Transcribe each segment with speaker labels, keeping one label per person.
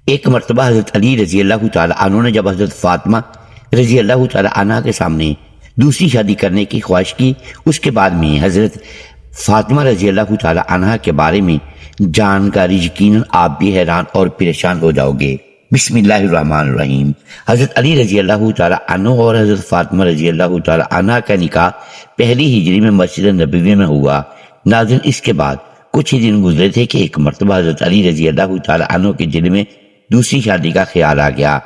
Speaker 1: ایک مرتبہ حضرت علی رضی اللہ تعالی عنہ نے جب حضرت فاطمہ رضی اللہ تعالی عنہ کے سامنے دوسری شادی کرنے کی خواہش کی، اس کے بعد میں حضرت فاطمہ رضی اللہ تعالی عنہ کے بارے میں جانکاری یقیناً آپ بھی حیران اور پریشان ہو جاؤ گے۔ بسم اللہ الرحمن الرحیم۔ حضرت علی رضی اللہ تعالی عنہ اور حضرت فاطمہ رضی اللہ تعالی عنہ کا نکاح پہلی ہجری میں مسجد نبوی میں ہوا۔ ناظرین، اس کے بعد کچھ ہی دن گزرے تھے کہ ایک مرتبہ حضرت علی رضی اللہ تعالی عنہ کے دل میں دوسری شادی کا خیال آ گیا،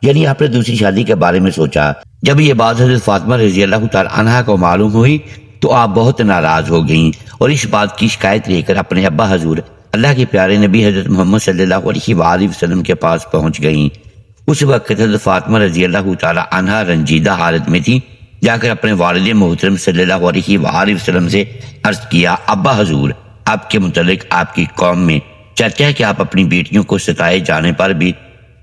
Speaker 1: یعنی آپ نے دوسری شادی کے بارے میں سوچا۔ جب یہ بات حضرت فاطمہ رضی اللہ تعالی عنہ کو معلوم ہوئی تو آپ بہت ناراض ہو گئیں اور اس بات کی شکایت لے کر اپنے ابا حضور اللہ کے پیارے نبی حضرت محمد صلی اللہ علیہ وآلہ وسلم کے پاس پہنچ گئیں۔ اس وقت حضرت فاطمہ رضی اللہ تعالی عنہ رنجیدہ حالت میں تھی۔ جا کر اپنے والد محترم صلی اللہ علیہ وآلہ وسلم سے عرض کیا، ابا حضور، آپ کے متعلق آپ کی قوم میں چرچا ہے کہ آپ اپنی بیٹیوں کو ستائے جانے پر بھی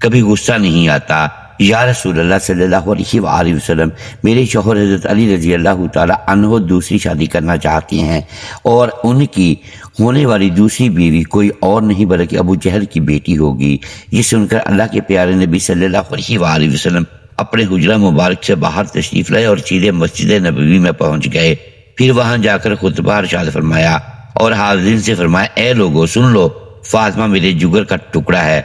Speaker 1: کبھی غصہ نہیں آتا۔ یا رسول اللہ صلی اللہ علیہ وآلہ وسلم، میرے شوہر حضرت علی رضی اللہ تعالی عنہ دوسری شادی کرنا چاہتے ہیں اور ان کی ہونے والی دوسری بیوی کوئی اور نہیں بلکہ ابو جہل کی بیٹی ہوگی۔ یہ سن کر اللہ کے پیارے نبی صلی اللہ علیہ وآلہ وسلم اپنے حجرہ مبارک سے باہر تشریف لائے اور سیدھے مسجد نبوی میں پہنچ گئے۔ پھر وہاں جا کر خطبہ ارشاد فرمایا اور حاضرین سے فرمایا، اے لوگو سن لو، فاطمہ میرے جگر کا ٹکڑا ہے،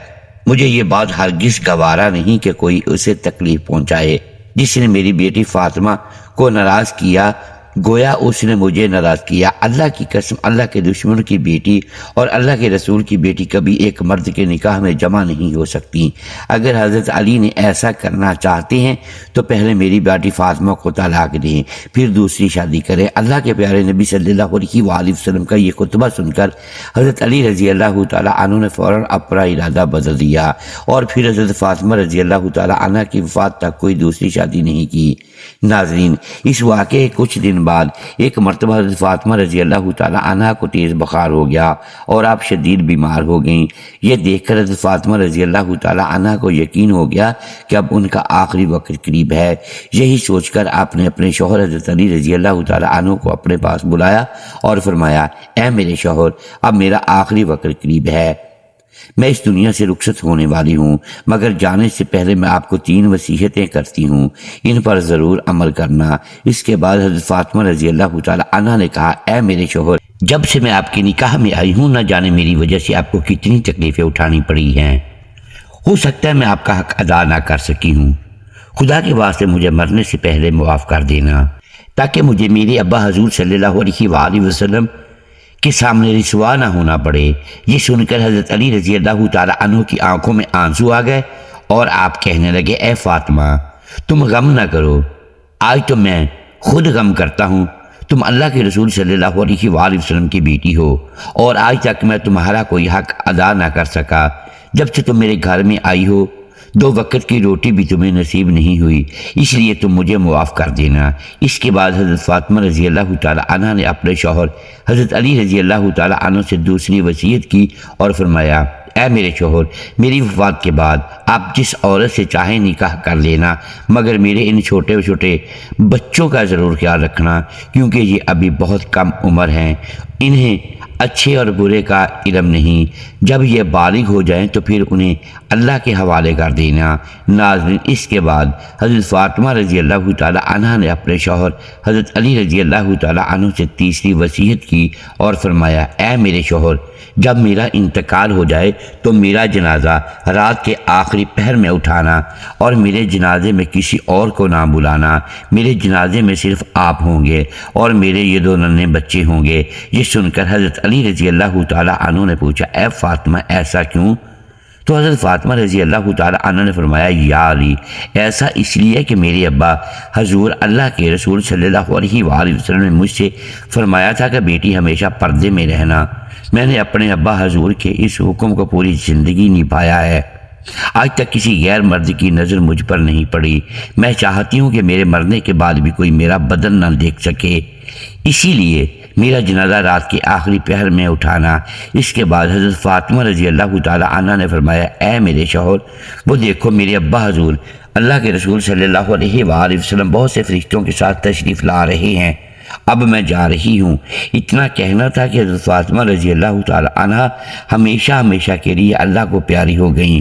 Speaker 1: مجھے یہ بات ہرگز گوارا نہیں کہ کوئی اسے تکلیف پہنچائے۔ جس نے میری بیٹی فاطمہ کو ناراض کیا گویا اس نے مجھے ناراض کیا۔ اللہ کی قسم، اللہ کے دشمن کی بیٹی اور اللہ کے رسول کی بیٹی کبھی ایک مرد کے نکاح میں جمع نہیں ہو سکتی۔ اگر حضرت علی نے ایسا کرنا چاہتے ہیں تو پہلے میری بیٹی فاطمہ کو طلاق دیں، پھر دوسری شادی کریں۔ اللہ کے پیارے نبی صلی اللہ علیہ وآلہ وسلم کا یہ خطبہ سن کر حضرت علی رضی اللہ تعالی عنہ نے فوراً اپنا ارادہ بدل دیا اور پھر حضرت فاطمہ رضی اللہ تعالی عنہ کی وفات تک کوئی دوسری شادی نہیں کی۔ ناظرین، اس واقعے کچھ دن بعد ایک مرتبہ حضرت فاطمہ رضی اللہ تعالی عنہ کو تیز بخار ہو گیا اور آپ شدید بیمار ہو گئیں۔ یہ دیکھ کر حضرت فاطمہ رضی اللہ تعالی عنہ کو یقین ہو گیا کہ اب ان کا آخری وقت قریب ہے۔ یہی سوچ کر آپ نے اپنے شوہر حضرت علی رضی اللہ تعالی عنہ کو اپنے پاس بلایا اور فرمایا، اے میرے شوہر، اب میرا آخری وقت قریب ہے، میں اس دنیا سے رخصت ہونے والی ہوں، مگر جانے سے پہلے میں آپ کو 3 وصیتیں کرتی ہوں، ان پر ضرور عمل کرنا۔ اس کے بعد حضرت فاطمہ رضی اللہ تعالی عنہ نے کہا، اے میرے شوہر، جب سے میں آپ کے نکاح میں آئی ہوں نہ جانے میری وجہ سے آپ کو کتنی تکلیفیں اٹھانی پڑی ہیں، ہو سکتا ہے میں آپ کا حق ادا نہ کر سکی ہوں، خدا کے واسطے مجھے مرنے سے پہلے معاف کر دینا تاکہ مجھے میرے ابا حضور صلی اللہ علیہ وآلہ وسلم کے سامنے رسوا نہ ہونا پڑے۔ یہ سن کر حضرت علی رضی اللہ تعالی عنہ کی آنکھوں میں آنسو آ گئے اور آپ کہنے لگے، اے فاطمہ، تم غم نہ کرو، آج تو میں خود غم کرتا ہوں، تم اللہ کے رسول صلی اللہ علیہ وآلہ وسلم کی بیٹی ہو اور آج تک میں تمہارا کوئی حق ادا نہ کر سکا۔ جب سے تم میرے گھر میں آئی ہو 2 وقت کی روٹی بھی تمہیں نصیب نہیں ہوئی، اس لیے تم مجھے معاف کر دینا۔ اس کے بعد حضرت فاطمہ رضی اللہ تعالی عنہ نے اپنے شوہر حضرت علی رضی اللہ تعالی عنہ سے دوسری وصیت کی اور فرمایا، اے میرے شوہر، میری وفات کے بعد آپ جس عورت سے چاہیں نکاح کر لینا، مگر میرے ان چھوٹے چھوٹے بچوں کا ضرور خیال رکھنا، کیونکہ یہ ابھی بہت کم عمر ہیں، انہیں اچھے اور برے کا علم نہیں، جب یہ بالغ ہو جائیں تو پھر انہیں اللہ کے حوالے کر دینا۔ ناظرین، اس کے بعد حضرت فاطمہ رضی اللہ تعالی عنہ نے اپنے شوہر حضرت علی رضی اللہ تعالی عنہ سے تیسری وصیت کی اور فرمایا، اے میرے شوہر، جب میرا انتقال ہو جائے تو میرا جنازہ رات کے آخری پہر میں اٹھانا اور میرے جنازے میں کسی اور کو نہ بلانا، میرے جنازے میں صرف آپ ہوں گے اور میرے یہ 2 ننھے بچے ہوں گے۔ یہ سن کر حضرت علی رضی اللہ تعالی عنہ نے پوچھا، اے فاطمہ، ایسا کیوں؟ تو حضرت فاطمہ رضی اللہ تعالی عنہ نے فرمایا، یا علی، ایسا اس لیے کہ میرے ابا حضور اللہ کے رسول صلی اللہ علیہ وآلہ وسلم نے مجھ سے فرمایا تھا کہ بیٹی ہمیشہ پردے میں رہنا۔ میں نے اپنے ابا حضور کے اس حکم کو پوری زندگی نبھایا ہے، آج تک کسی غیر مرد کی نظر مجھ پر نہیں پڑی۔ میں چاہتی ہوں کہ میرے مرنے کے بعد بھی کوئی میرا بدن نہ دیکھ سکے، اسی لیے میرا جنازہ رات کے آخری پہر میں اٹھانا۔ اس کے بعد حضرت فاطمہ رضی اللہ تعالی عنہ نے فرمایا، اے میرے شوہر، وہ دیکھو میرے ابا حضور اللہ کے رسول صلی اللہ علیہ وآلہ وسلم بہت سے فرشتوں کے ساتھ تشریف لا رہے ہیں، اب میں جا رہی ہوں۔ اتنا کہنا تھا کہ حضرت فاطمہ رضی اللہ تعالی عنہ ہمیشہ ہمیشہ کے لیے اللہ کو پیاری ہو گئیں۔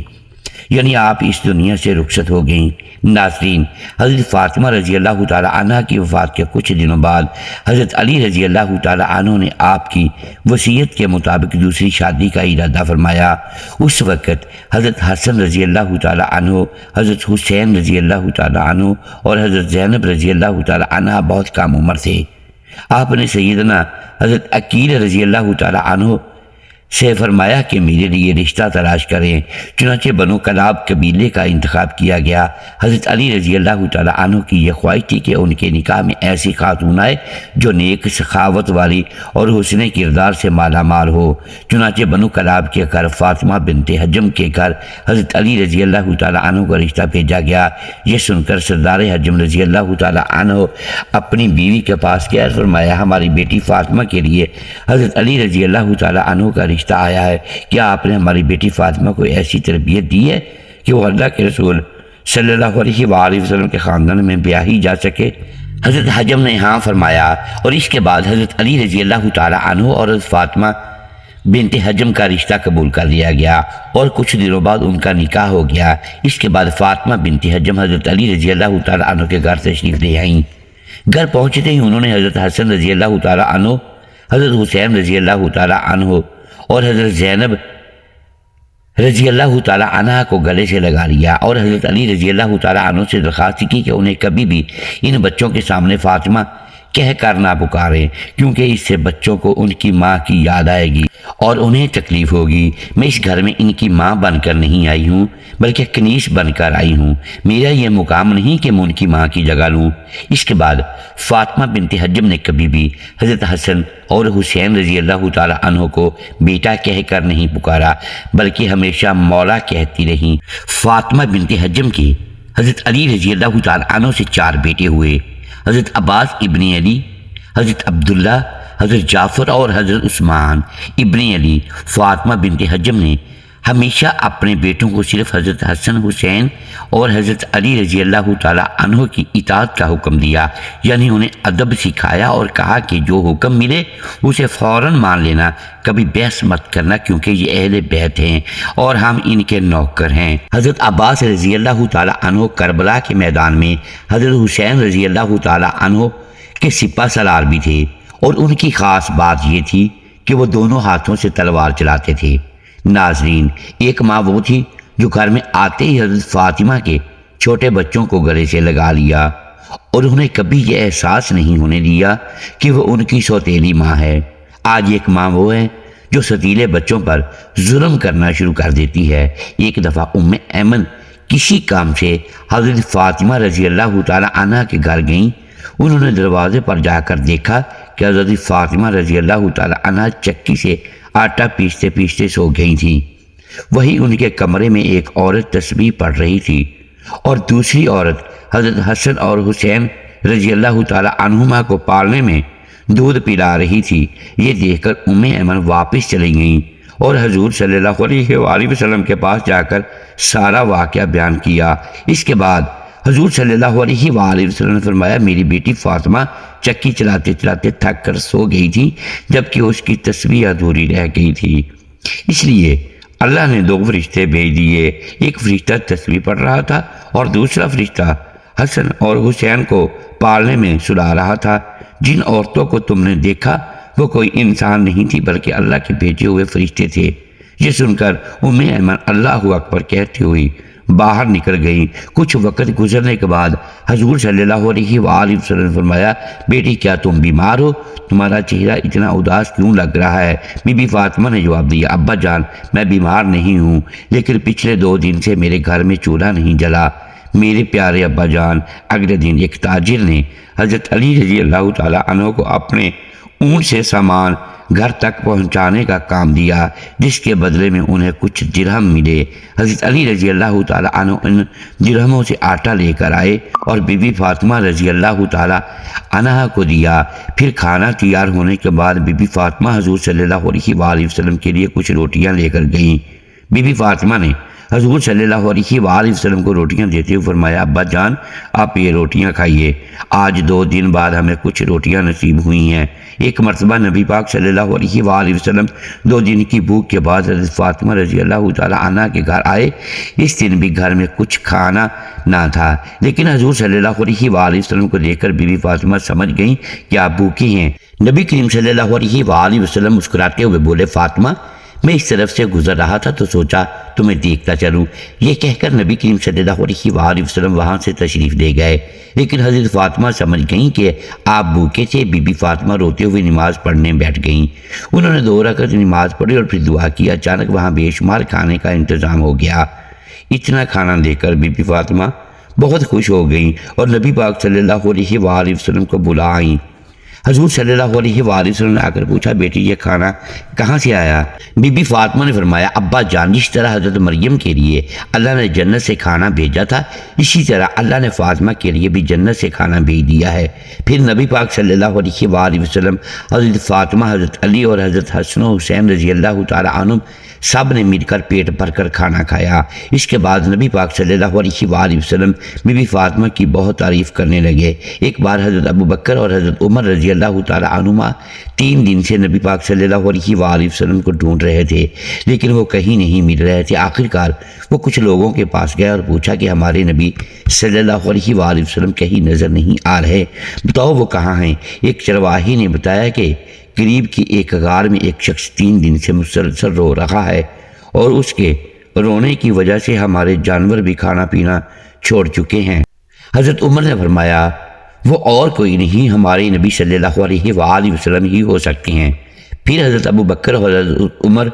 Speaker 1: یعنی آپ اس دنیا سے رخصت ہو گئیں۔ ناظرین، حضرت فاطمہ رضی اللہ تعالی عنہ کی وفات کے کچھ دنوں بعد حضرت علی رضی اللہ تعالی عنہ نے آپ کی وصیت کے مطابق دوسری شادی کا ارادہ فرمایا۔ اس وقت حضرت حسن رضی اللہ تعالی عنہ، حضرت حسین رضی اللہ تعالی عنہ اور حضرت زینب رضی اللہ تعالی عنہ بہت کم عمر تھے۔ آپ نے سیدنا حضرت عقیل رضی اللہ تعالی عنہ سے فرمایا کہ میرے لیے رشتہ تلاش کریں۔ چنانچہ بنو کلاب قبیلے کا انتخاب کیا گیا۔ حضرت علی رضی اللہ تعالی عنہ کی یہ خواہش تھی کہ ان کے نکاح میں ایسی خاتون آئے جو نیک سخاوت والی اور حسن کردار سے مالا مال ہو۔ چنانچہ بنو کلاب کے گھر فاطمہ بنت حجم کے گھر حضرت علی رضی اللہ تعالی عنہ کا رشتہ بھیجا گیا۔ یہ سن کر سردار حجم رضی اللہ تعالی عنہ اپنی بیوی کے پاس گیا، فرمایا ہماری بیٹی فاطمہ کے لیے حضرت علی رضی اللہ تعالی عنہ کا رشتہ آیا ہے۔ کیا آپ نے ہماری بیٹی فاطمہ کو ایسی تربیت دی ہے کہ وہ اللہ کے رسول صلی اللہ علیہ وآلہ وسلم کے خاندان میں بیاہی جا سکے؟ حضرت حجم نے ہاں فرمایا، اور اس کے بعد حضرت علی رضی اللہ تعالی عنہ اور حضرت فاطمہ بنت حجم کا رشتہ قبول کر لیا گیا اور کچھ دنوں بعد ان کا نکاح ہو گیا۔ اس کے بعد فاطمہ بنت حجم حضرت علی رضی اللہ تعالی عنہ کے گھر تشریف لے آئیں۔ گھر پہنچتے ہی انہوں نے حضرت حسن رضی اللہ تعالی عنہ، حضرت حسین رضی اللہ تعالی عنہ اور حضرت زینب رضی اللہ تعالی عنہ کو گلے سے لگا لیا اور حضرت علی رضی اللہ تعالی عنہ سے درخواست کی کہ انہیں کبھی بھی ان بچوں کے سامنے فاطمہ کہہ کر نہ پکاریں، کیونکہ اس سے بچوں کو ان کی ماں کی یاد آئے گی اور انہیں تکلیف ہوگی۔ میں اس گھر میں ان کی ماں بن کر نہیں آئی ہوں بلکہ کنیز بن کر آئی ہوں۔ میرا یہ مقام نہیں کہ میں ان کی ماں کی جگہ لوں۔ اس کے بعد فاطمہ بنت حجم نے کبھی بھی حضرت حسن اور حسین رضی اللہ تعالی عنہ کو بیٹا کہہ کر نہیں پکارا بلکہ ہمیشہ مولا کہتی رہیں۔ فاطمہ بنت حجم کے حضرت علی رضی اللہ تعالی عنہ سے 4 بیٹے ہوئے: حضرت عباس ابن علی، حضرت عبداللہ، حضرت جعفر اور حضرت عثمان ابن علی۔ فاطمہ بنت حجم نے ہمیشہ اپنے بیٹوں کو صرف حضرت حسن، حسین اور حضرت علی رضی اللہ تعالی عنہ کی اطاعت کا حکم دیا، یعنی انہیں ادب سکھایا اور کہا کہ جو حکم ملے اسے فوراً مان لینا، کبھی بحث مت کرنا، کیونکہ یہ اہل بیت ہیں اور ہم ان کے نوکر ہیں۔ حضرت عباس رضی اللہ تعالی عنہ کربلا کے میدان میں حضرت حسین رضی اللہ تعالی عنہ کے سپہ سالار بھی تھے، اور ان کی خاص بات یہ تھی کہ وہ دونوں ہاتھوں سے تلوار چلاتے تھے۔ ناظرین، ایک ماں وہ تھی جو گھر میں آتے ہی حضرت فاطمہ کے چھوٹے بچوں کو گلے سے لگا لیا اور انہیں کبھی یہ احساس نہیں ہونے دیا کہ وہ ان کی سوتیلی ماں ہے۔ آج ایک ماں وہ ہے جو ستیلے بچوں پر ظلم کرنا شروع کر دیتی ہے۔ ایک دفعہ ام ایمن کسی کام سے حضرت فاطمہ رضی اللہ تعالی عنہ کے گھر گئیں۔ انہوں نے دروازے پر جا کر دیکھا کہ حضرت فاطمہ رضی اللہ تعالی عنہ چکی سے آٹا پیستے پیستے سو گئی تھیں۔ وہی ان کے کمرے میں ایک عورت تسبیح پڑھ رہی تھی اور دوسری عورت حضرت حسن اور حسین رضی اللہ تعالی عنہما کو پالنے میں دودھ پلا رہی تھی۔ یہ دیکھ کر ام ایمن واپس چلی گئیں اور حضور صلی اللہ علیہ وآلہ وسلم کے پاس جا کر سارا واقعہ بیان کیا۔ اس کے بعد حضور صلی اللہ علیہ وآلہ وسلم نے فرمایا، میری بیٹی فاطمہ چکی چلاتے چلاتے تھک کر سو گئی تھی، جبکہ اس کی تسبیح ادھوری رہ گئی تھی۔ اس لیے اللہ نے 2 فرشتے بھیج دیے، ایک فرشتہ تسبیح پڑھ رہا تھا اور دوسرا فرشتہ حسن اور حسین کو پالنے میں سلا رہا تھا۔ جن عورتوں کو تم نے دیکھا وہ کوئی انسان نہیں تھی بلکہ اللہ کے بھیجے ہوئے فرشتے تھے۔ یہ سن کر ام ایمن اللہ اکبر کہتی ہوئی باہر نکل گئی۔ کچھ وقت گزرنے کے بعد حضور صلی اللہ علیہ وآلہ وسلم نے فرمایا، بیٹی کیا تم بیمار ہو؟ تمہارا چہرہ اتنا اداس کیوں لگ رہا ہے؟ بی بی فاطمہ نے جواب دیا، ابا جان میں بیمار نہیں ہوں، لیکن پچھلے 2 دن سے میرے گھر میں چولہا نہیں جلا۔ میرے پیارے ابا جان، اگلے دن ایک تاجر نے حضرت علی رضی اللہ تعالی عنہ کو اپنے اونٹ سے سامان گھر تک پہنچانے کا کام دیا، جس کے بدلے میں انہیں کچھ درہم ملے۔ حضرت علی رضی اللہ تعالی عنہ ان درہموں سے آٹا لے کر آئے اور بی بی فاطمہ رضی اللہ تعالی عنہ کو دیا۔ پھر کھانا تیار ہونے کے بعد بی بی فاطمہ حضور صلی اللہ علیہ وآلہ وسلم کے لیے کچھ روٹیاں لے کر گئیں۔ بی بی فاطمہ نے حضور صلی اللہ علیہ وآلہ وسلم کو روٹیاں دیتے ہوئے فرمایا ابا جان آپ یہ روٹیاں کھائیے، آج 2 دن بعد ہمیں کچھ روٹیاں نصیب ہوئی ہیں۔ ایک مرتبہ نبی پاک صلی اللہ علیہ وآلہ وسلم 2 دن کی بھوک کے بعد حضرت فاطمہ رضی اللہ تعالی عنہ کے گھر آئے۔ اس دن بھی گھر میں کچھ کھانا نہ تھا، لیکن حضور صلی اللہ علیہ وآلہ وسلم کو دیکھ کر بی بی فاطمہ سمجھ گئیں کہ آپ بھوکے ہیں۔ نبی کریم صلی اللہ علیہ وآلہ وسلم مسکراتے ہوئے بولے فاطمہ میں اس طرف سے گزر رہا تھا تو سوچا تمہیں دیکھتا چلوں۔ یہ کہہ کر نبی کریم صلی اللہ علیہ وآلہ وسلم وہاں سے تشریف لے گئے، لیکن حضرت فاطمہ سمجھ گئیں کہ آپ بھوکے تھے۔ بی بی فاطمہ روتے ہوئے نماز پڑھنے بیٹھ گئیں۔ انہوں نے 2 رکعت نماز پڑھی اور پھر دعا کی۔ اچانک وہاں بے شمار کھانے کا انتظام ہو گیا۔ اتنا کھانا دیکھ کر بی بی فاطمہ بہت خوش ہو گئیں اور نبی پاک صلی اللہ علیہ وآلہ وسلم کو بلا آئیں۔ حضور صلی اللہ علیہ وآلہ وسلم نے آ کر پوچھا بیٹی یہ کھانا کہاں سے آیا؟ بی بی فاطمہ نے فرمایا ابا جان جس طرح حضرت مریم کے لیے اللہ نے جنت سے کھانا بھیجا تھا اسی طرح اللہ نے فاطمہ کے لیے بھی جنت سے کھانا بھیج دیا ہے۔ پھر نبی پاک صلی اللہ علیہ وآلہ وسلم حضرت فاطمہ، حضرت علی اور حضرت حسن و حسین رضی اللہ تعالی عنہم سب نے مل کر پیٹ بھر کر کھانا کھایا۔ اس کے بعد نبی پاک صلی اللہ علیہ وآلہ وسلم بی بی فاطمہ کی بہت تعریف کرنے لگے۔ ایک بار حضرت ابو بکر اور حضرت عمر رضی اللہ تعالی عنہما 3 دن سے نبی پاک صلی اللہ علیہ وآلہ وسلم کو ڈھونڈ رہے تھے، لیکن وہ کہیں نہیں مل رہے تھے۔ آخرکار وہ کچھ لوگوں کے پاس گئے اور پوچھا کہ ہمارے نبی صلی اللہ علیہ وآلہ وسلم کہیں نظر نہیں آ رہے، بتاؤ وہ کہاں ہیں؟ ایک چرواہی نے بتایا کہ قریب کی ایک غار میں ایک شخص 3 دن سے مسلسل رو رہا ہے اور اس کے رونے کی وجہ سے ہمارے جانور بھی کھانا پینا چھوڑ چکے ہیں۔ حضرت عمر نے فرمایا وہ اور کوئی نہیں ہمارے نبی صلی اللہ علیہ وآلہ وسلم ہی ہو سکتے ہیں۔ پھر حضرت ابو بکر اور حضرت عمر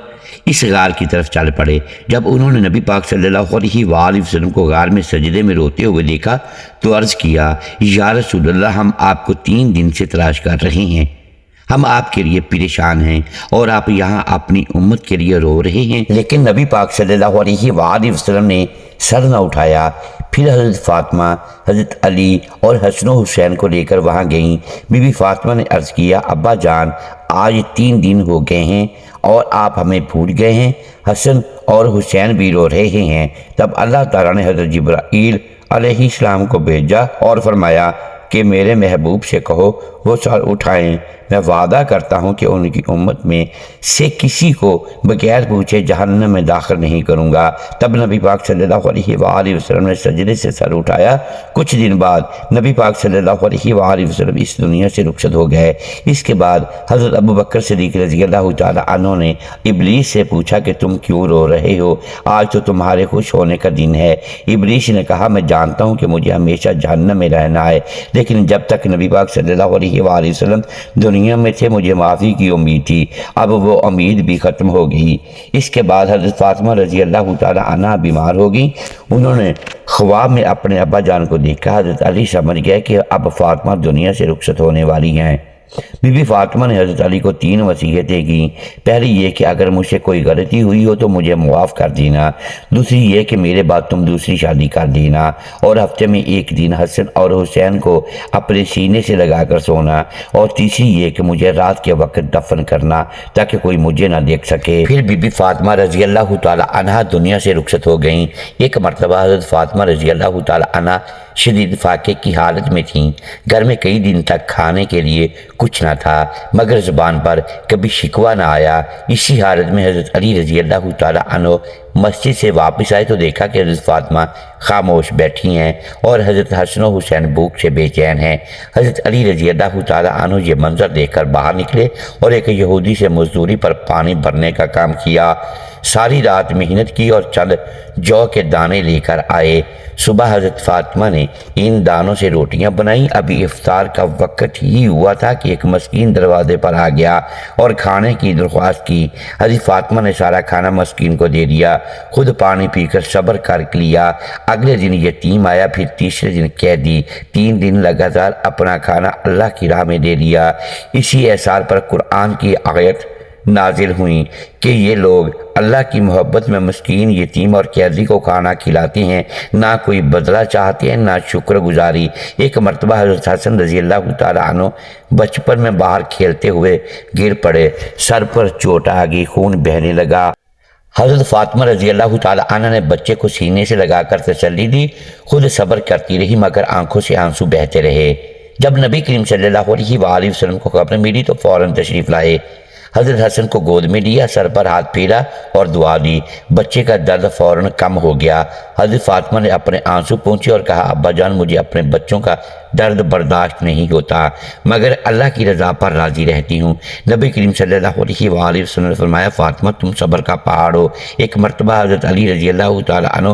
Speaker 1: اس غار کی طرف چل پڑے۔ جب انہوں نے نبی پاک صلی اللہ علیہ وآلہ وسلم کو غار میں سجدے میں روتے ہوئے دیکھا تو عرض کیا یا رسول اللہ ہم آپ کو 3 دن سے تلاش کر رہے ہیں، ہم آپ کے لیے پریشان ہیں اور آپ یہاں اپنی امت کے لیے رو رہے ہیں، لیکن نبی پاک صلی اللہ علیہ وآلہ وسلم نے سر نہ اٹھایا۔ پھر حضرت فاطمہ، حضرت علی اور حسن و حسین کو لے کر وہاں گئیں۔ بی بی فاطمہ نے عرض کیا ابا جان آج 3 دن ہو گئے ہیں اور آپ ہمیں بھول گئے ہیں، حسن اور حسین بھی رو رہے ہیں۔ تب اللہ تعالیٰ نے حضرت جبرائیل علیہ السلام کو بھیجا اور فرمایا کہ میرے محبوب سے کہو وہ سر اٹھائیں، میں وعدہ کرتا ہوں کہ ان کی امت میں سے کسی کو بغیر پوچھے جہنم میں داخل نہیں کروں گا۔ تب نبی پاک صلی اللہ علیہ وآلہ وسلم نے سجدے سے سر اٹھایا۔ کچھ دن بعد نبی پاک صلی اللہ علیہ وآلہ وسلم اس دنیا سے رخصت ہو گئے۔ اس کے بعد حضرت ابو بکر صدیق رضی اللہ تعالی عنہ نے ابلیس سے پوچھا کہ تم کیوں رو رہے ہو؟ آج تو تمہارے خوش ہونے کا دن ہے۔ ابلیس نے کہا میں جانتا ہوں کہ مجھے ہمیشہ جہنم میں رہنا ہے، لیکن جب تک نبی پاک صلی اللہ علیہ وآلہ وسلم دنیا میں تھے مجھے معافی کی امید تھی، اب وہ امید بھی ختم ہو گئی۔ اس کے بعد حضرت فاطمہ رضی اللہ تعالی عنہ بیمار ہو گئیں۔ انہوں نے خواب میں اپنے ابا جان کو دیکھا۔ حضرت علی سمجھ گئے کہ اب فاطمہ دنیا سے رخصت ہونے والی ہیں۔ بی بی فاطمہ نے حضرت علی کو 3 وصیتیں کیں۔ پہلی یہ کہ اگر مجھ سے کوئی غلطی ہوئی ہو تو مجھے معاف کر دینا، دوسری یہ کہ میرے بعد تم دوسری شادی کر دینا، اور ہفتے میں 1 دن حسن اور حسین کو اپنے سینے سے لگا کر سونا، اور تیسری یہ کہ مجھے رات کے وقت دفن کرنا تاکہ کوئی مجھے نہ دیکھ سکے۔ پھر بی بی فاطمہ رضی اللہ تعالی عنہ دنیا سے رخصت ہو گئیں۔ ایک مرتبہ حضرت فاطمہ رضی اللہ تعالی عنہ شدید فاقے کی حالت میں تھیں۔ گھر میں کئی دن تک کھانے کے لیے کچھ نہ تھا مگر زبان پر کبھی شکوہ نہ آیا۔ اسی حالت میں حضرت علی رضی اللہ تعالی عنہ مسجد سے واپس آئے تو دیکھا کہ حضرت فاطمہ خاموش بیٹھی ہیں اور حضرت حسن و حسین بھوک سے بے چین ہیں۔ حضرت علی رضی اللہ تعالی عنہ یہ منظر دیکھ کر باہر نکلے اور ایک یہودی سے مزدوری پر پانی بھرنے کا کام کیا۔ ساری رات محنت کی اور چند جو کے دانے لے کر آئے۔ صبح حضرت فاطمہ نے ان دانوں سے روٹیاں بنائیں۔ ابھی افطار کا وقت ہی ہوا تھا کہ ایک مسکین دروازے پر آ گیا اور کھانے کی درخواست کی۔ حضرت فاطمہ نے سارا کھانا مسکین کو دے دیا، خود پانی پی کر صبر کر لیا۔ اگلے دن یتیم آیا، پھر تیسرے دن قیدی۔ 3 دن لگاتار اپنا کھانا اللہ کی راہ میں دے دیا۔ اسی احسار پر قرآن کی آیت نازل ہوئیں کہ یہ لوگ اللہ کی محبت میں مسکین، یتیم اور قیدی کو کھانا کھلاتے ہیں، نہ کوئی بدلہ چاہتے ہیں نہ شکر گزاری۔ ایک مرتبہ حضرت حسن رضی اللہ تعالی عنہ بچپن میں باہر کھیلتے ہوئے گر پڑے، سر پر چوٹ آ گئی، خون بہنے لگا۔ حضرت فاطمہ رضی اللہ تعالی عنہ نے بچے کو سینے سے لگا کر تسلی دی، خود صبر کرتی رہی مگر آنکھوں سے آنسو بہتے رہے۔ جب نبی کریم صلی اللہ علیہ وآلہ وسلم کو خبر ملی تو فوراً تشریف لائے۔ حضرت حسن کو گود میں لیا، سر پر ہاتھ پھیرا اور دعا دی۔ بچے کا درد فوراً کم ہو گیا۔ حضرت فاطمہ نے اپنے آنسو پونچھے اور کہا، ابا جان مجھے اپنے بچوں کا درد برداشت نہیں ہوتا مگر اللہ کی رضا پر راضی رہتی ہوں۔ نبی کریم صلی اللہ علیہ وآلہ وسلم نے فرمایا، فاطمہ تم صبر کا پہاڑ ہو۔ ایک مرتبہ حضرت علی رضی اللہ تعالی عنہ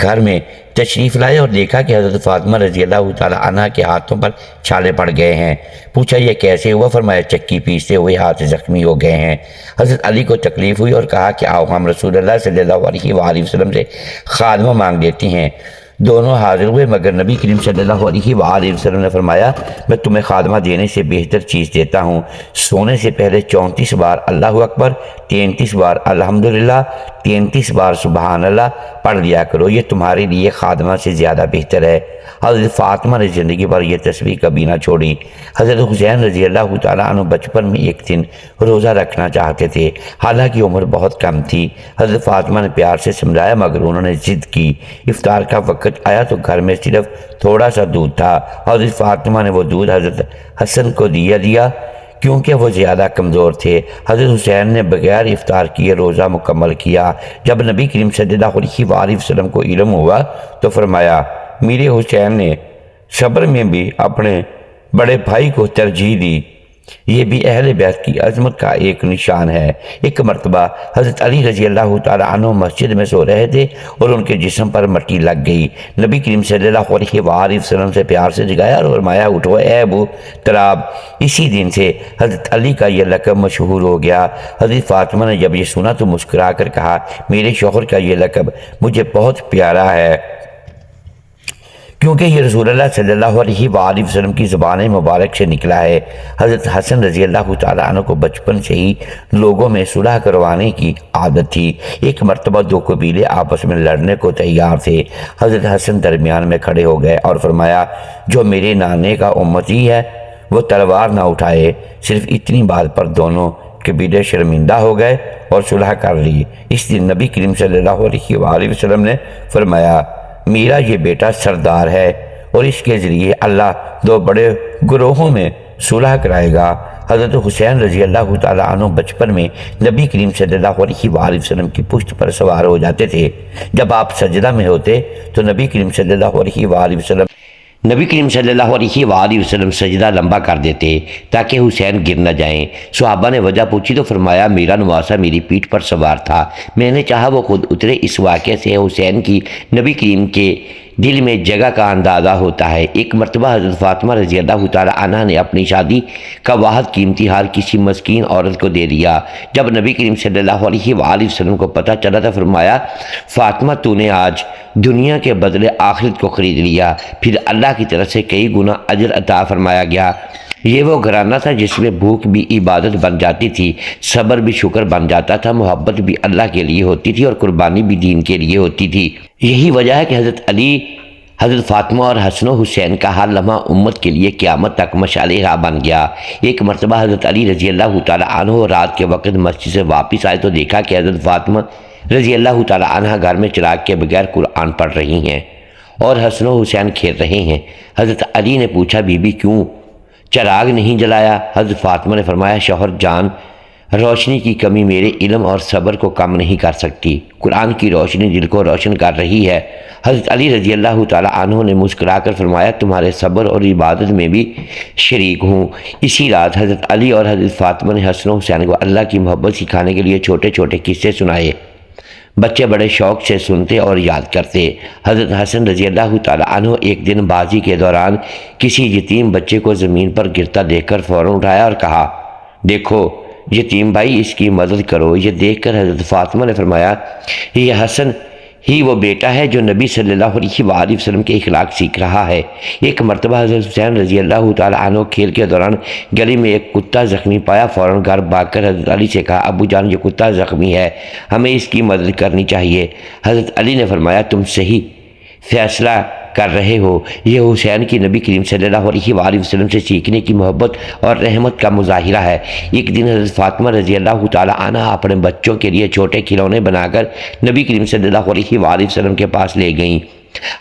Speaker 1: گھر میں تشریف لائے اور دیکھا کہ حضرت فاطمہ رضی اللہ تعالی عنہ کے ہاتھوں پر چھالے پڑ گئے ہیں۔ پوچھا یہ کیسے ہوا؟ فرمایا چکی پیستے ہوئے ہاتھ زخمی ہو گئے ہیں۔ حضرت علی کو تکلیف ہوئی اور کہا کہ آؤ ہم رسول اللہ صلی اللہ علیہ وآلہ وسلم سے خادمہ مانگ لیتے ہیں۔ دونوں حاضر ہوئے مگر نبی کریم صلی اللہ علیہ وآلہ وسلم نے فرمایا، میں تمہیں خادمہ دینے سے بہتر چیز دیتا ہوں۔ سونے سے پہلے 34 بار اللہ اکبر، 33 بار الحمدللہ، 33 بار سبحان اللہ پڑھ لیا کرو، یہ تمہارے لیے خادمہ سے زیادہ بہتر ہے۔ حضرت فاطمہ نے زندگی پر یہ تسبیح کبھی نہ چھوڑی۔ حضرت حسین رضی اللہ تعالیٰ عنہ بچپن میں ایک دن روزہ رکھنا چاہتے تھے، حالانکہ عمر بہت کم تھی۔ حضرت فاطمہ نے پیار سے سمجھایا مگر انہوں نے ضد کی۔ افطار کا وقت آیا تو گھر میں صرف تھوڑا سا دودھ تھا۔ حضرت فاطمہ نے وہ دودھ حضرت حسن کو دیا کیونکہ وہ زیادہ کمزور تھے۔ حضرت حسین نے بغیر افطار کیے روزہ مکمل کیا۔ جب نبی کریم صلی اللہ علیہ وآلہ وسلم کو علم ہوا تو فرمایا، میرے حسین نے صبر میں بھی اپنے بڑے بھائی کو ترجیح دی، یہ بھی اہل بیت کی عظمت کا ایک نشان ہے۔ ایک مرتبہ حضرت علی رضی اللہ تعالیٰ عنہ مسجد میں سو رہے تھے اور ان کے جسم پر مٹی لگ گئی۔ نبی کریم صلی اللہ علیہ وآلہ وسلم سے پیار سے جگایا اور فرمایا، اٹھو اے ابو تراب۔ اسی دن سے حضرت علی کا یہ لقب مشہور ہو گیا۔ حضرت فاطمہ نے جب یہ سنا تو مسکرا کر کہا، میرے شوہر کا یہ لقب مجھے بہت پیارا ہے کیونکہ یہ رسول اللہ صلی اللہ علیہ وآلہ وسلم کی زبان مبارک سے نکلا ہے۔ حضرت حسن رضی اللہ تعالیٰ عنہ کو بچپن سے ہی لوگوں میں صلح کروانے کی عادت تھی۔ ایک مرتبہ دو قبیلے آپس میں لڑنے کو تیار تھے۔ حضرت حسن درمیان میں کھڑے ہو گئے اور فرمایا، جو میرے نانے کا امتی ہے وہ تلوار نہ اٹھائے۔ صرف اتنی بات پر دونوں قبیلے شرمندہ ہو گئے اور صلح کر لی۔ اس دن نبی کریم صلی اللہ علیہ وآلہ وسلم نے فرمایا، میرا یہ بیٹا سردار ہے اور اس کے ذریعے اللہ دو بڑے گروہوں میں صلح کرائے گا۔ حضرت حسین رضی اللہ تعالیٰ عنہ بچپن میں نبی کریم صلی اللہ علیہ وآلہ وسلم کی پشت پر سوار ہو جاتے تھے۔ جب آپ سجدہ میں ہوتے تو نبی کریم صلی اللہ علیہ وآلہ وسلم سجدہ لمبا کر دیتے تاکہ حسین گر نہ جائیں۔ صحابہ نے وجہ پوچھی تو فرمایا، میرا نواسہ میری پیٹھ پر سوار تھا، میں نے چاہا وہ خود اترے۔ اس واقعے سے حسین کی نبی کریم کے دل میں جگہ کا اندازہ ہوتا ہے۔ ایک مرتبہ حضرت فاطمہ رضی اللہ تعالی عنہ نے اپنی شادی کا واحد قیمتی ہار کسی مسکین عورت کو دے دیا۔ جب نبی کریم صلی اللہ علیہ وآلہ وسلم کو پتہ چلا تو فرمایا، فاطمہ تو نے آج دنیا کے بدلے آخرت کو خرید لیا۔ پھر اللہ کی طرف سے کئی گنا اجر عطا فرمایا گیا۔ یہ وہ گھرانہ تھا جس میں بھوک بھی عبادت بن جاتی تھی، صبر بھی شکر بن جاتا تھا، محبت بھی اللہ کے لیے ہوتی تھی اور قربانی بھی دین کے لیے ہوتی تھی۔ یہی وجہ ہے کہ حضرت علی، حضرت فاطمہ اور حسن و حسین کا ہر لمحہ امت کے لیے قیامت تک مشعل راہ بن گیا۔ ایک مرتبہ حضرت علی رضی اللہ تعالیٰ عنہ رات کے وقت مسجد سے واپس آئے تو دیکھا کہ حضرت فاطمہ رضی اللہ تعالیٰ عنہ گھر میں چراغ کے بغیر قرآن پڑھ رہی ہیں اور حسن و حسین کھیل رہے ہیں۔ حضرت علی نے پوچھا، بی بی کیوں چراغ نہیں جلایا؟ حضرت فاطمہ نے فرمایا، شوہر جان، روشنی کی کمی میرے علم اور صبر کو کم نہیں کر سکتی، قرآن کی روشنی دل کو روشن کر رہی ہے۔ حضرت علی رضی اللہ تعالیٰ عنہ نے مسکرا کر فرمایا، تمہارے صبر اور عبادت میں بھی شریک ہوں۔ اسی رات حضرت علی اور حضرت فاطمہ نے حسن و حسین کو اللہ کی محبت سکھانے کے لیے چھوٹے چھوٹے قصے سنائے۔ بچے بڑے شوق سے سنتے اور یاد کرتے۔ حضرت حسن رضی اللہ تعالیٰ عنہ ایک دن بازی کے دوران کسی یتیم بچے کو زمین پر گرتا دیکھ کر فوراً اٹھایا اور کہا، دیکھو یتیم بھائی، اس کی مدد کرو۔ یہ دیکھ کر حضرت فاطمہ نے فرمایا، یہ حسن ہی وہ بیٹا ہے جو نبی صلی اللہ علیہ وآلہ وسلم کے اخلاق سیکھ رہا ہے۔ ایک مرتبہ حضرت حسین رضی اللہ تعالیٰ عنہ کھیل کے دوران گلی میں ایک کتا زخمی پایا، فوراً گھر بھاگ کر حضرت علی سے کہا، ابو جان یہ کتا زخمی ہے، ہمیں اس کی مدد کرنی چاہیے۔ حضرت علی نے فرمایا، تم صحیح فیصلہ کر رہے ہو، یہ حسین کی نبی کریم صلی اللہ علیہ وآلہ وسلم سے سیکھنے کی محبت اور رحمت کا مظاہرہ ہے۔ ایک دن حضرت فاطمہ رضی اللہ تعالی عنہ اپنے بچوں کے لیے چھوٹے کھلونے بنا کر نبی کریم صلی اللہ علیہ وآلہ وسلم کے پاس لے گئیں۔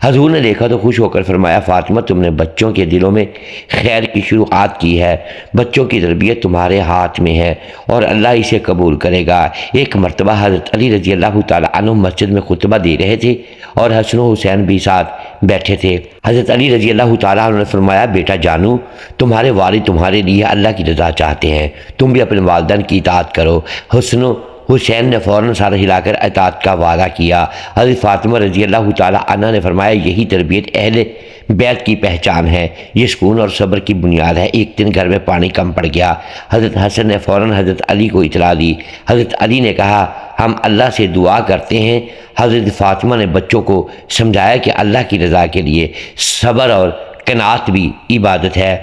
Speaker 1: حضور نے دیکھا تو خوش ہو کر فرمایا، فاطمہ تم نے بچوں کے دلوں میں خیر کی شروعات کی ہے، بچوں کی تربیت تمہارے ہاتھ میں ہے اور اللہ اسے قبول کرے گا۔ ایک مرتبہ حضرت علی رضی اللہ تعالی عنہ مسجد میں خطبہ دے رہے تھے اور حسن و حسین بھی ساتھ بیٹھے تھے۔ حضرت علی رضی اللہ تعالی عنہ نے فرمایا، بیٹا جانو، تمہارے والد تمہارے لیے اللہ کی رضا چاہتے ہیں، تم بھی اپنے والدین کی اطاعت کرو۔ حسن و حسین نے فوراً سر ہلا کر اطاعت کا وعدہ کیا۔ حضرت فاطمہ رضی اللہ تعالی عنہ نے فرمایا، یہی تربیت اہل بیت کی پہچان ہے، یہ سکون اور صبر کی بنیاد ہے۔ ایک دن گھر میں پانی کم پڑ گیا۔ حضرت حسن نے فوراً حضرت علی کو اطلاع دی۔ حضرت علی نے کہا، ہم اللہ سے دعا کرتے ہیں۔ حضرت فاطمہ نے بچوں کو سمجھایا کہ اللہ کی رضا کے لیے صبر اور قناعت بھی عبادت ہے۔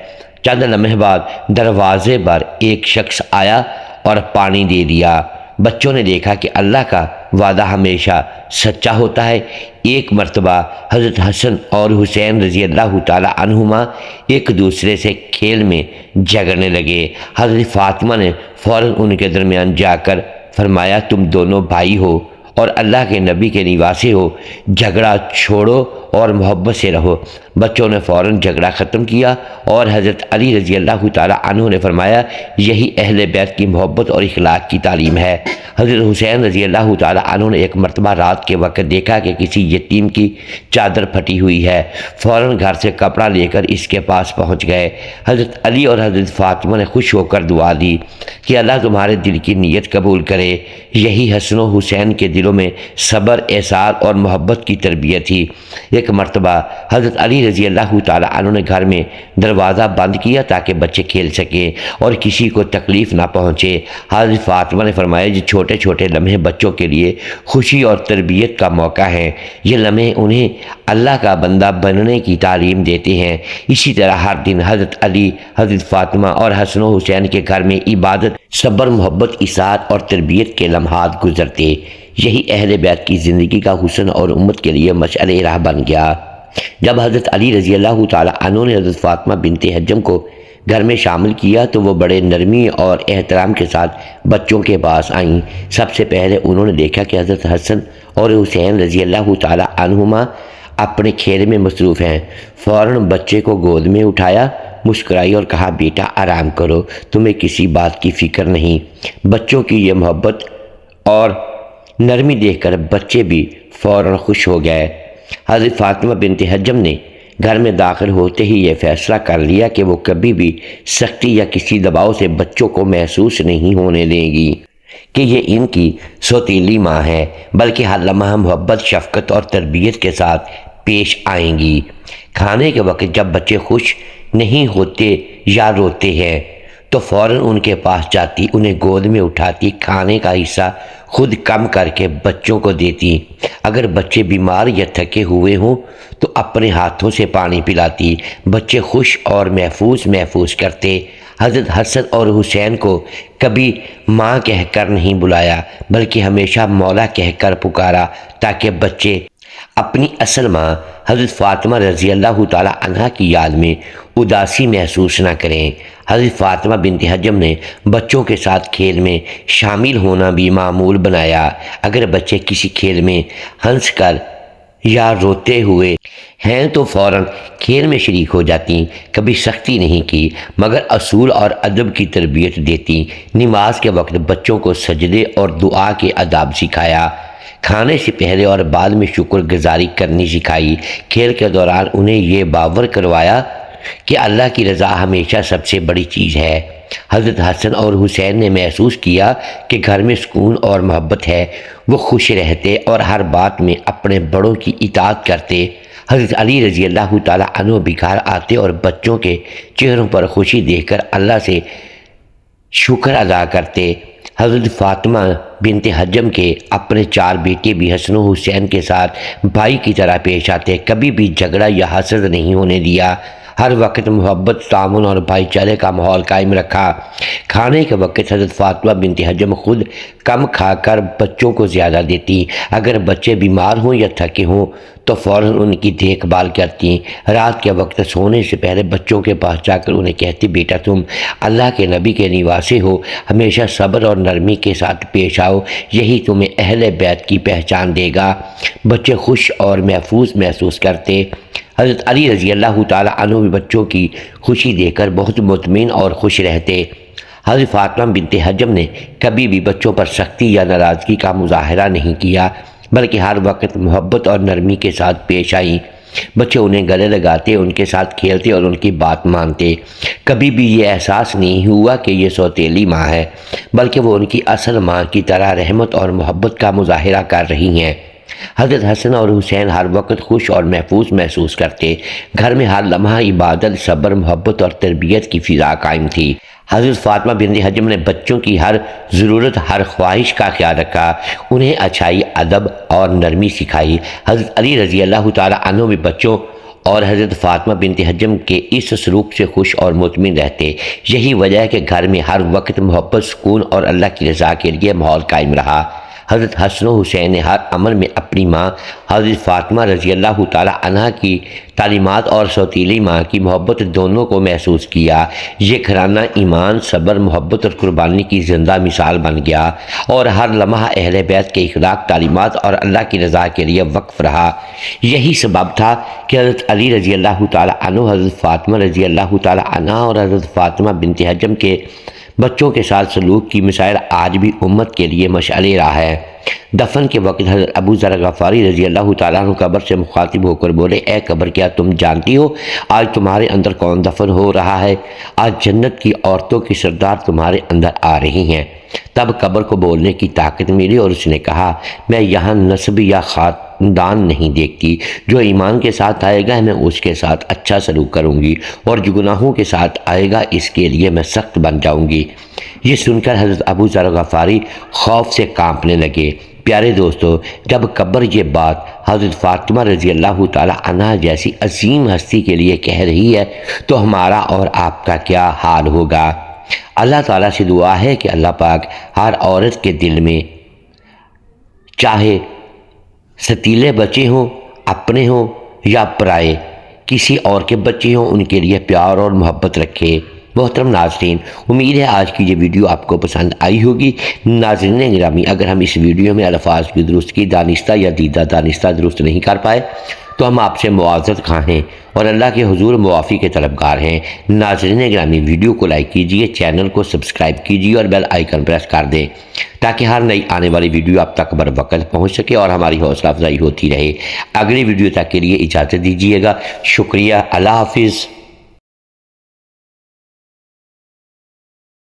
Speaker 1: چند لمحے بعد دروازے پر ایک شخص آیا اور پانی دے دیا۔ بچوں نے دیکھا کہ اللہ کا وعدہ ہمیشہ سچا ہوتا ہے۔ ایک مرتبہ حضرت حسن اور حسین رضی اللہ تعالی عنہما ایک دوسرے سے کھیل میں جھگڑنے لگے۔ حضرت فاطمہ نے فوراً ان کے درمیان جا کر فرمایا، تم دونوں بھائی ہو اور اللہ کے نبی کے نواسے ہو، جھگڑا چھوڑو اور محبت سے رہو۔ بچوں نے فوراً جھگڑا ختم کیا اور حضرت علی رضی اللہ تعالی عنہ نے فرمایا، یہی اہل بیت کی محبت اور اخلاق کی تعلیم ہے۔ حضرت حسین رضی اللہ تعالی عنہ نے ایک مرتبہ رات کے وقت دیکھا کہ کسی یتیم کی چادر پھٹی ہوئی ہے۔ فوراً گھر سے کپڑا لے کر اس کے پاس پہنچ گئے۔ حضرت علی اور حضرت فاطمہ نے خوش ہو کر دعا دی کہ اللہ تمہارے دل کی نیت قبول کرے۔ یہی حسن و حسین کے دلوں میں صبر، احسان اور محبت کی تربیت تھی۔ ایک مرتبہ حضرت علی رضی اللہ تعالی عنہ نے گھر میں دروازہ بند کیا تاکہ بچے کھیل سکیں اور کسی کو تکلیف نہ پہنچے۔ حضرت فاطمہ نے فرمایا، یہ چھوٹے چھوٹے لمحے بچوں کے لیے خوشی اور تربیت کا موقع ہیں، یہ لمحے انہیں اللہ کا بندہ بننے کی تعلیم دیتے ہیں۔ اسی طرح ہر دن حضرت علی، حضرت فاطمہ اور حسن و حسین کے گھر میں عبادت، صبر، محبت، اطاعت اور تربیت کے لمحات گزرتے۔ یہی اہل بیت کی زندگی کا حسن اور امت کے لیے مشعل راہ بن گیا۔ جب حضرت علی رضی اللہ تعالی عنہ نے حضرت فاطمہ بنت حجم کو گھر میں شامل کیا تو وہ بڑے نرمی اور احترام کے ساتھ بچوں کے پاس آئیں۔ سب سے پہلے انہوں نے دیکھا کہ حضرت حسن اور حسین رضی اللہ تعالی عنہما اپنے کھیل میں مصروف ہیں۔ فوراً بچے کو گود میں اٹھایا، مسکرائی اور کہا، بیٹا آرام کرو، تمہیں کسی بات کی فکر نہیں۔ بچوں کی یہ محبت اور نرمی دیکھ کر بچے بھی فوراً خوش ہو گئے۔ حضرت فاطمہ بنت حجم نے گھر میں داخل ہوتے ہی یہ فیصلہ کر لیا کہ وہ کبھی بھی سختی یا کسی دباؤ سے بچوں کو محسوس نہیں ہونے دیں گی کہ یہ ان کی سوتیلی ماں ہے، بلکہ ہر لمحہ محبت، شفقت اور تربیت کے ساتھ پیش آئیں گی۔ کھانے کے وقت جب بچے خوش نہیں ہوتے یا روتے ہیں تو فوراً ان کے پاس جاتی، انہیں گود میں اٹھاتی، کھانے کا حصہ خود کم کر کے بچوں کو دیتی۔ اگر بچے بیمار یا تھکے ہوئے ہوں تو اپنے ہاتھوں سے پانی پلاتی۔ بچے خوش اور محفوظ کرتے۔ حضرت حسن اور حسین کو کبھی ماں کہہ کر نہیں بلایا، بلکہ ہمیشہ مولا کہہ کر پکارا تاکہ بچے اپنی اصل ماں حضرت فاطمہ رضی اللہ تعالی عنہ کی یاد میں اداسی محسوس نہ کریں۔ حضرت فاطمہ بنت حجم نے بچوں کے ساتھ کھیل میں شامل ہونا بھی معمول بنایا۔ اگر بچے کسی کھیل میں ہنس کر یا روتے ہوئے ہیں تو فوراً کھیل میں شریک ہو جاتی، کبھی سختی نہیں کی مگر اصول اور ادب کی تربیت دیتی۔ نماز کے وقت بچوں کو سجدے اور دعا کے آداب سکھایا۔ کھانے سے پہلے اور بعد میں شکر گزاری کرنی سکھائی۔ کھیل کے دوران انہیں یہ باور کروایا کہ اللہ کی رضا ہمیشہ سب سے بڑی چیز ہے۔ حضرت حسن اور حسین نے محسوس کیا کہ گھر میں سکون اور محبت ہے، وہ خوش رہتے اور ہر بات میں اپنے بڑوں کی اطاعت کرتے۔ حضرت علی رضی اللہ تعالی عنہ بھی گھر آتے اور بچوں کے چہروں پر خوشی دیکھ کر اللہ سے شکر ادا کرتے۔ حضرت فاطمہ بنت حجم کے اپنے 4 بیٹے بھی حسن و حسین کے ساتھ بھائی کی طرح پیش آتے، کبھی بھی جھگڑا یا حسد نہیں ہونے دیا۔
Speaker 2: ہر وقت محبت، تعاون اور بھائی چارے کا ماحول قائم رکھا۔ کھانے کے وقت حضرت فاطمہ بنت حجم خود کم کھا کر بچوں کو زیادہ دیتی۔ اگر بچے بیمار ہوں یا تھکے ہوں تو فوراً ان کی دیکھ بھال کرتی۔ رات کے وقت سونے سے پہلے بچوں کے پاس جا کر انہیں کہتی، بیٹا تم اللہ کے نبی کے نواسے ہو، ہمیشہ صبر اور نرمی کے ساتھ پیش آؤ، یہی تمہیں اہل بیت کی پہچان دے گا۔ بچے خوش اور محفوظ محسوس کرتے۔ حضرت علی رضی اللہ تعالیٰ عنہ بھی بچوں کی خوشی دیکھ کر بہت مطمئن اور خوش رہتے۔ حضرت فاطمہ بنت حجم نے کبھی بھی بچوں پر سختی یا ناراضگی کا مظاہرہ نہیں کیا، بلکہ ہر وقت محبت اور نرمی کے ساتھ پیش آئیں۔ بچے انہیں گلے لگاتے، ان کے ساتھ کھیلتے اور ان کی بات مانتے۔ کبھی بھی یہ احساس نہیں ہوا کہ یہ سوتیلی ماں ہے، بلکہ وہ ان کی اصل ماں کی طرح رحمت اور محبت کا مظاہرہ کر رہی ہیں۔ حضرت حسن اور حسین ہر وقت خوش اور محفوظ محسوس کرتے۔ گھر میں ہر لمحہ عبادت، صبر، محبت اور تربیت کی فضا قائم تھی۔ حضرت فاطمہ بنت حجم نے بچوں کی ہر ضرورت، ہر خواہش کا خیال رکھا، انہیں اچھائی، ادب اور نرمی سکھائی۔ حضرت علی رضی اللہ تعالیٰ عنہ بھی بچوں اور حضرت فاطمہ بنت حجم کے اس سلوک سے خوش اور مطمئن رہتے۔ یہی وجہ ہے کہ گھر میں ہر وقت محبت، سکون اور اللہ کی رضا کے لیے ماحول قائم رہا۔ حضرت حسن و حسین نے ہر عمل میں اپنی ماں حضرت فاطمہ رضی اللہ تعالیٰ عنہ کی تعلیمات اور سوتیلی ماں کی محبت دونوں کو محسوس کیا۔ یہ گھرانہ ایمان، صبر، محبت اور قربانی کی زندہ مثال بن گیا، اور ہر لمحہ اہل بیت کے اخلاق، تعلیمات اور اللہ کی رضا کے لیے وقف رہا۔ یہی سبب تھا کہ حضرت علی رضی اللہ تعالیٰ عنہ، حضرت فاطمہ رضی اللہ تعالیٰ عنہ اور حضرت فاطمہ بنت حجم کے بچوں کے ساتھ سلوک کی مثال آج بھی امت کے لیے مشعل راہ ہے۔ دفن کے وقت حضرت ابو ذر غفاری رضی اللہ تعالیٰ عنہ قبر سے مخاطب ہو کر بولے، اے قبر، کیا تم جانتی ہو آج تمہارے اندر کون دفن ہو رہا ہے؟ آج جنت کی عورتوں کی سردار تمہارے اندر آ رہی ہیں۔ تب قبر کو بولنے کی طاقت ملی اور اس نے کہا، میں یہاں نسب یا خاندان نہیں دیکھتی، جو ایمان کے ساتھ آئے گا میں اس کے ساتھ اچھا سلوک کروں گی، اور جو گناہوں کے ساتھ آئے گا اس کے لیے میں سخت بن جاؤں گی۔ یہ سن کر حضرت ابو ذر غفاری خوف سے کانپنے لگے۔ پیارے دوستو، جب قبر یہ بات حضرت فاطمہ رضی اللہ تعالیٰ عنہ جیسی عظیم ہستی کے لیے کہہ رہی ہے تو ہمارا اور آپ کا کیا حال ہوگا؟ اللہ تعالیٰ سے دعا ہے کہ اللہ پاک ہر عورت کے دل میں، چاہے ستیلے بچے ہوں، اپنے ہوں یا پرائے، کسی اور کے بچے ہوں، ان کے لیے پیار اور محبت رکھے۔ محترم ناظرین، امید ہے آج کی یہ ویڈیو آپ کو پسند آئی ہوگی۔ ناظرین گرامی، اگر ہم اس ویڈیو میں الفاظ کی درستگی دانستہ یا دیدہ دانستہ درست نہیں کر پائے تو ہم آپ سے معذرت خواہ ہیں اور اللہ کے حضور معافی کے طلبگار ہیں۔ ناظرین گرامی، ویڈیو کو لائک کیجئے، چینل کو سبسکرائب کیجئے اور بیل آئیکن پریس کر دیں تاکہ ہر نئی آنے والی ویڈیو آپ تک بر وقت پہنچ سکے اور ہماری حوصلہ افزائی ہوتی رہے۔ اگلی ویڈیو تک کے لیے اجازت دیجیے گا۔ شکریہ، اللہ حافظ۔